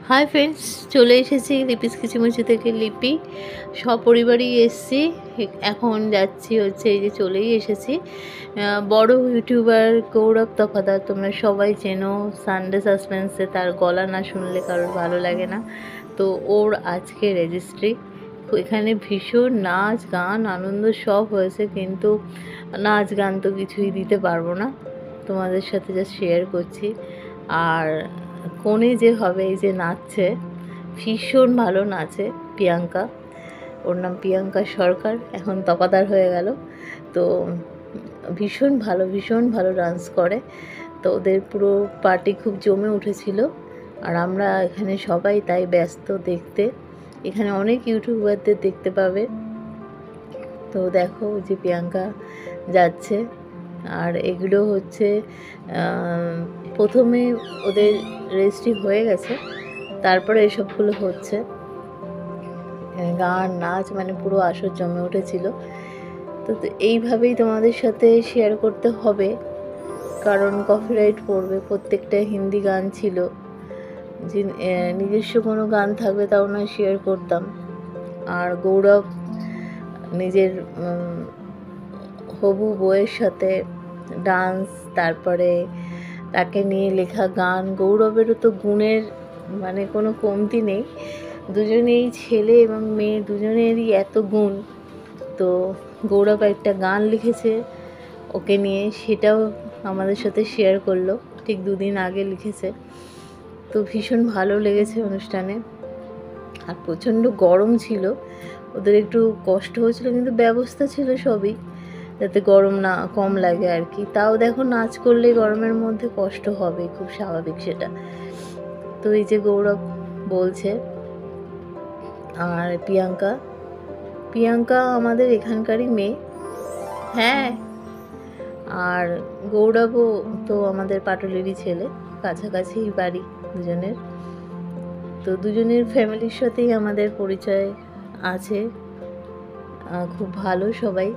Hi friends, চলে এসেছি লিপিস কিচিমুচি থেকে। লিপি সপরিবারই এসেছি। এখন যাচ্ছি হচ্ছে এই যে চলেই এসেছি। বড় ইউটিউবার গৌরব তফাদার তোমরা সবাই চেনো। সানডে সাসপেন্সে তার গলা না শুনলে কারোর ভালো লাগে না। তো ওর আজকে রেজিস্ট্রি। এখানে ভীষণ নাচ গান আনন্দ সব হয়েছে, কিন্তু নাচ গান তো কিছুই দিতে পারবো না, তোমাদের সাথে জাস্ট শেয়ার করছি। আর কোণে যে হবে এই যে নাচছে, ভীষণ ভালো নাচে প্রিয়াঙ্কা। ওর নাম প্রিয়াঙ্কা সরকার, এখন তপাদার হয়ে গেল। তো ভীষণ ভালো ডান্স করে। তো ওদের পুরো পার্টি খুব জমে উঠেছিল। আর আমরা এখানে সবাই তাই ব্যস্ত দেখতে। এখানে অনেক ইউটিউবারদের দেখতে পাবে। তো দেখো যে প্রিয়াঙ্কা যাচ্ছে। আর এগুলো হচ্ছে প্রথমে ওদের রেজিস্ট্রি হয়ে গেছে, তারপরে এসবগুলো হচ্ছে। গান নাচ মানে পুরো আসর জমে উঠেছিল। তো এইভাবেই তোমাদের সাথে শেয়ার করতে হবে, কারণ কপিরাইট পড়বে। প্রত্যেকটা হিন্দি গান ছিল। যে নিজস্ব কোনো গান থাকবে তাও না শেয়ার করতাম। আর গৌরব নিজের হবু বউয়ের সাথে ডান্স, তারপরে তাকে নিয়ে লেখা গান। গৌরবেরও তো গুণের মানে কোনো কমতি নেই। দুজনেই ছেলে এবং মেয়ে দুজনেরই এত গুণ। তো গৌরব একটা গান লিখেছে ওকে নিয়ে, সেটাও আমাদের সাথে শেয়ার করলো। ঠিক 2 দিন আগে লিখেছে। তো ভীষণ ভালো লেগেছে অনুষ্ঠানে। আর প্রচণ্ড গরম ছিল, ওদের একটু কষ্ট হয়েছিল, কিন্তু ব্যবস্থা ছিল সবই যাতে গরম না কম লাগে আর কি। তাও দেখো, নাচ করলে গরমের মধ্যে কষ্ট হবে, খুব স্বাভাবিক সেটা। তো এই যে গৌরব বলছে। আর প্রিয়াঙ্কা আমাদের এখানকারই মেয়ে। হ্যাঁ, আর গৌরবও তো আমাদের পাটুলিরই ছেলে, কাছাকাছি বাড়ি দুজনের। তো দুজনের ফ্যামিলির সাথেই আমাদের পরিচয় আছে, খুব ভালো সবাই।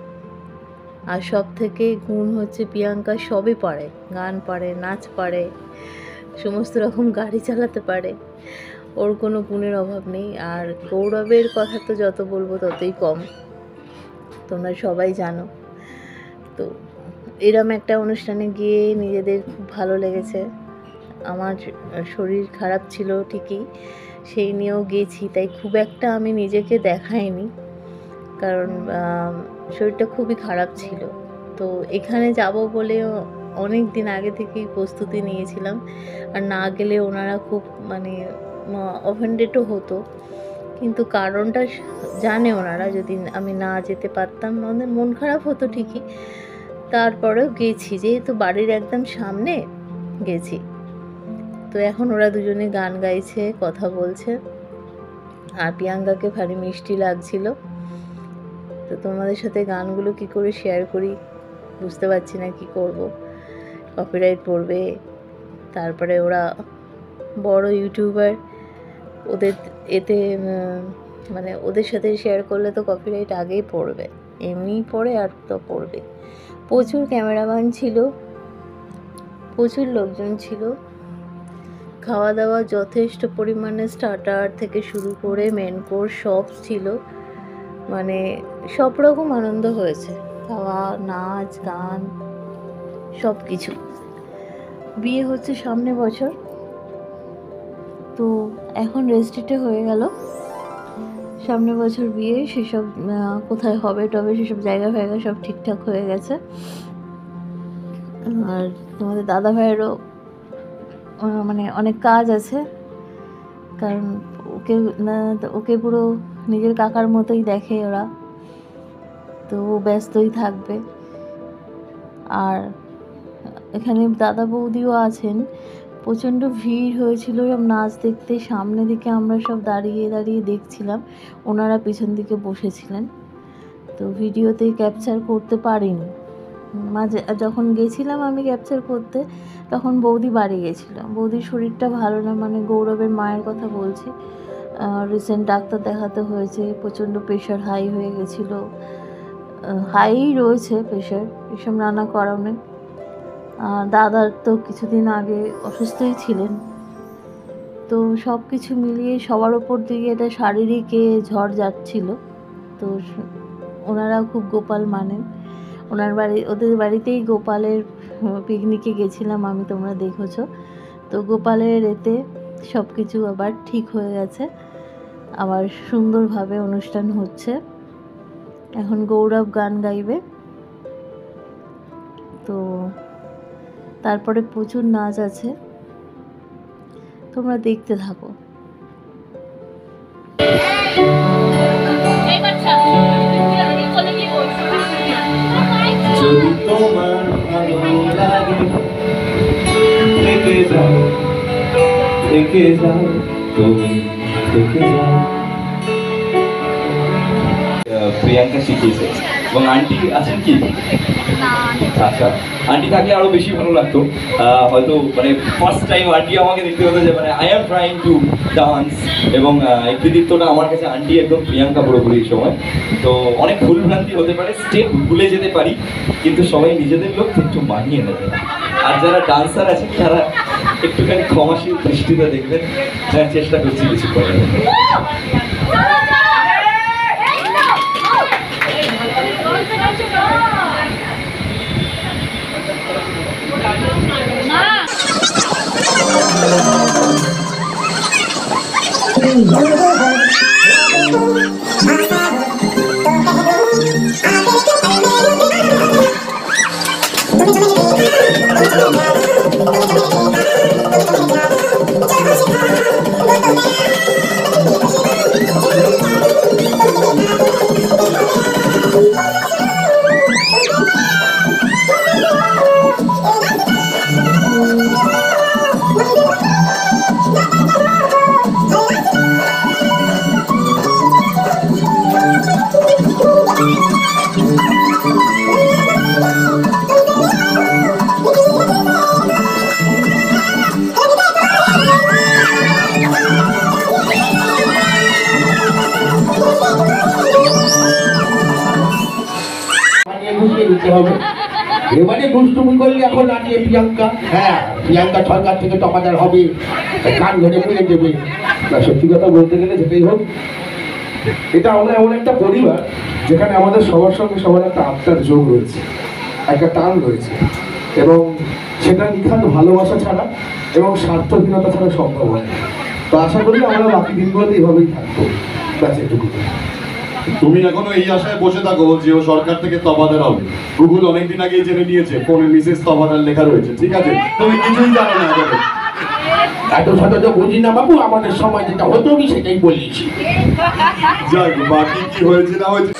আর সব থেকে গুণ হচ্ছে প্রিয়াঙ্কা সবই পারে, গান পারে, নাচ পারে, সমস্ত রকম গাড়ি চালাতে পারে। ওর কোনো গুণের অভাব নেই। আর গৌরবের কথা তো যত বলবো ততই কম, তোমরা সবাই জানো। তো এরম একটা অনুষ্ঠানে গিয়ে নিজেদের খুব ভালো লেগেছে। আমার শরীর খারাপ ছিল ঠিকই, সেই নিয়েও গেছি, তাই খুব একটা আমি নিজেকে দেখাইনি, কারণ শরীরটা খুবই খারাপ ছিল। তো এখানে যাব বলে অনেক দিন আগে থেকেই প্রস্তুতি নিয়েছিলাম। আর না গেলে ওনারা খুব মানে অফেন্ডেডও হতো, কিন্তু কারণটা জানে ওনারা। যদি আমি না যেতে পারতাম আমাদের মন খারাপ হতো ঠিকই, তারপরেও গেছি, যেহেতু বাড়ির একদম সামনে গেছি। তো এখন ওরা দুজনে গান গাইছে, কথা বলছে। আর প্রিয়াঙ্কাকে ভারী মিষ্টি লাগছিল। তো তোমাদের সাথে গানগুলো কি করে শেয়ার করি বুঝতে পারছি না, কি করব, কপিরাইট পড়বে। তারপরে ওরা বড় ইউটিউবার, ওদের এতে মানে ওদের সাথে শেয়ার করলে তো কপিরাইট আগেই পড়বে, এমনিই পড়ে আর তো পড়বে। প্রচুর ক্যামেরাম্যান ছিল, প্রচুর লোকজন ছিল। খাওয়া দাওয়া যথেষ্ট পরিমাণে, স্টার্টার থেকে শুরু করে মেন কোর্স সব ছিল। মানে সব রকম আনন্দ হয়েছে, খাওয়া নাচ গান সব কিছু। বিয়ে হচ্ছে সামনে বছর, তো এখন রেজিস্ট্রিটা হয়ে গেল। সামনে বছর বিয়ে, সেসব কোথায় হবে টবে সেসব জায়গা ফায়গা সব ঠিকঠাক হয়ে গেছে। আর তোমাদের দাদা ভাইয়েরও মানে অনেক কাজ আছে, কারণ ওকে পুরো নিজের কাকার মতোই দেখে ওরা, তো ও ব্যস্তই থাকবে। আর এখানে দাদা বৌদিও আছেন। প্রচণ্ড ভিড় হয়েছিল সব নাচ দেখতে, সামনে দিকে আমরা সব দাঁড়িয়ে দাঁড়িয়ে দেখছিলাম, ওনারা পিছন দিকে বসেছিলেন। তো ভিডিওতে ক্যাপচার করতে পারিনি। মাঝে যখন গেছিলাম আমি ক্যাপচার করতে, তখন বৌদি বাড়ি গেছিল। বৌদির শরীরটা ভালো না, মানে গৌরবের মায়ের কথা বলছি। রিসেন্ট ডাক্তার দেখাতে হয়েছে, প্রচণ্ড প্রেশার হাই হয়ে গেছিলো, হাই রয়েছে প্রেশার, এসব নানা কারণে। দাদার তো কিছুদিন আগে অসুস্থই ছিলেন। তো সব কিছু মিলিয়ে সবার ওপর দিকে এটা শারীরিক ঝড় যাচ্ছিল। তো ওনারা খুব গোপাল মানেন, ওদের বাড়িতেই গোপালের পিকনিকে গেছিলাম আমি, তোমরা দেখেছো। তো গোপালের এতে সব কিছু আবার ঠিক হয়ে গেছে, আবার সুন্দরভাবে অনুষ্ঠান হচ্ছে। এখন গৌরব গান গাইবে, তো তারপরে প্রচুর নাচ আছে, তোমরা দেখতে থাকো। যদি তোমার ভালো লাগে থেকে যাও, থেকে যাও, তুমি থেকে যাও। প্রিয়াঙ্কা শিখিয়েছে এবং আন্টি আছেন কি? আচ্ছা, আন্টি থাকলে আরো বেশি ভালো লাগতো। হয়তো মানে ফার্স্ট টাইম আন্টি আমাকে দেখতে হতো যে মানে I am trying to dance, এবং এই কৃতিত্বটা আমার কাছে আন্টি একদম প্রিয়াঙ্কা পুরোপুরি এই সময়। তো অনেক ভুলভ্রান্তি হতে পারে, স্টেপ ভুলে যেতে পারি, কিন্তু সবাই নিজেদের লোক একটু মানিয়ে নেবে। আর যারা ডান্সার আছেন তারা একটুখানি ক্ষমাশীল দৃষ্টিতে দেখবেন, চেষ্টা করছি কিছু করার। এবারে দুষ্টুমি করলে এখন আছে প্রিয়াঙ্কা। হ্যাঁ, প্রিয়াঙ্কা সরকার থেকে টপাদার হবে, কান ধরে ফেলে দেবে। সত্যি কথা বলতে গেলে যেটাই হোক, এটা আমরা এমন একটা পরিবার যেখানে আমাদের সবার সঙ্গে সবার একটা আত্মার যোগ রয়েছে, একটা টান রয়েছে, এবং সেটা নিখাত ভালোবাসা ছাড়া এবং স্বার্থহীনতা ছাড়া সম্ভব হয়। তো আশা করি আমরা বাকি দিনগুলোতে এইভাবেই থাকবো। ব্যাস এটুকু। তুমি এখনো এই আশায় বসে থাকো যে ও সরকার থেকে তবাদার হবে। গুগল অনেকদিন আগেই জেনে নিয়েছে ফোনে মিসেস তবাদার লেখা রয়েছে, ঠিক আছে? তুমি কিছুই জানো না এখন। এত শত তো বুঝি না বাবু, আমাদের সময় যেটা হতো আমি সেটাই বলেছি। যাক, বাকি কি হয়েছে না হয়েছে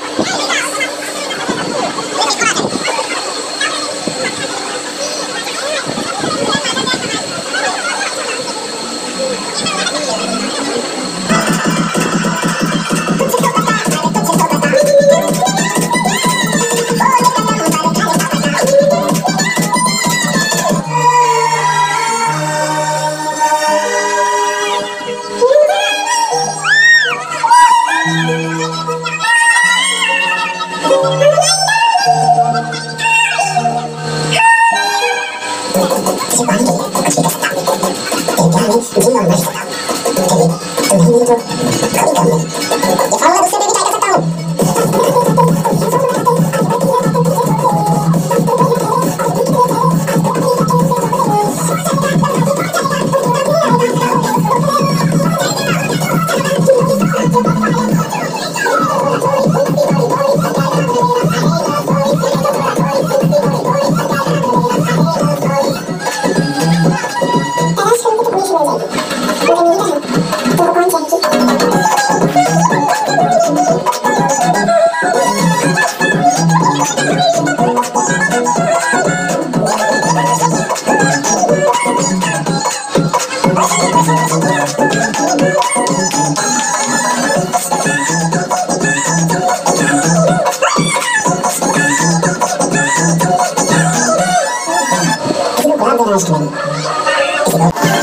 Gracias.